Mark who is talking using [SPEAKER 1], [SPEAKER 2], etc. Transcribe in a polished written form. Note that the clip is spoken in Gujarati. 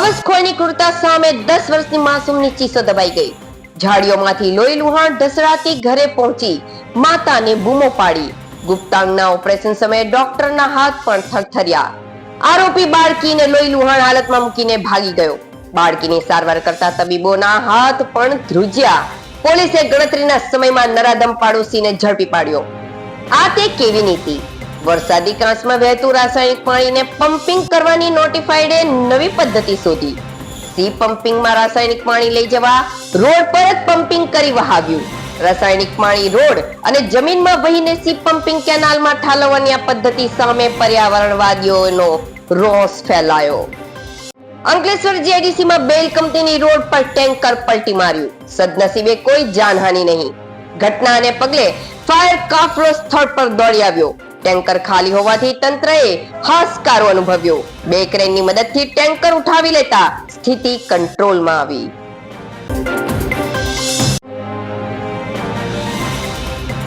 [SPEAKER 1] હવસખોરની ક્રૂરતા સામે 10 વર્ષની માસૂમની ચીસો દબાઈ ગઈ. ઝાડીઓમાંથી લોહી લુહાણ ઢસડાતી ઘરે પહોંચી માતાને બૂમો પાડી. ગુપ્તાંગના ઓપરેશન સમયે ડોક્ટરના હાથ પણ થરથર્યા. આરોપી બાળકીને લોહી લુહાણ હાલતમાં મૂકીને ભાગી ગયો. બાળકીની સારવાર કરતા તબીબોના હાથ પણ ધ્રુજ્યા. પોલીસે ગણતરીના સમયમાં નરાધમ પાડોશીને ઝડપી પાડ્યો. આ તે કેવી નીતિ? વરસાદી કાંસમાં વહેતું રાસાયણિક પાણીને પમ્પિંગ કરવાની નોટિફાઈડે નવી પદ્ધતિ શોધી. સી પમ્પિંગમાં રાસાયણિક પાણી લઈ જવા રોડ પર જ પમ્પિંગ કરી વહાવ્યું. રાસાયણિક પાણી રોડ અને જમીનમાં વહીને સી પમ્પિંગ કેનાલમાં ઠાલવવાની આ પદ્ધતિ સામે પર્યાવરણવાદીઓનો રોષ ફેલાયો. અંકલેશ્વર જીઆઈડીસીમાં બેલ કંપનીની રોડ પર ટેન્કર પલટી માર્યું. સદનસીબે કોઈ જાનહાનિ નહીં. ઘટનાને પગલે ફાયર કાફલો સ્થળ પર દોડી આવ્યો. ટેન્કર ખાલી હોવાથી તંત્રએ હાશકારો અનુભવ્યો. 2 ક્રેનની મદદથી ટેન્કર ઉઠાવી લેતા સ્થિતિ કંટ્રોલમાં આવી.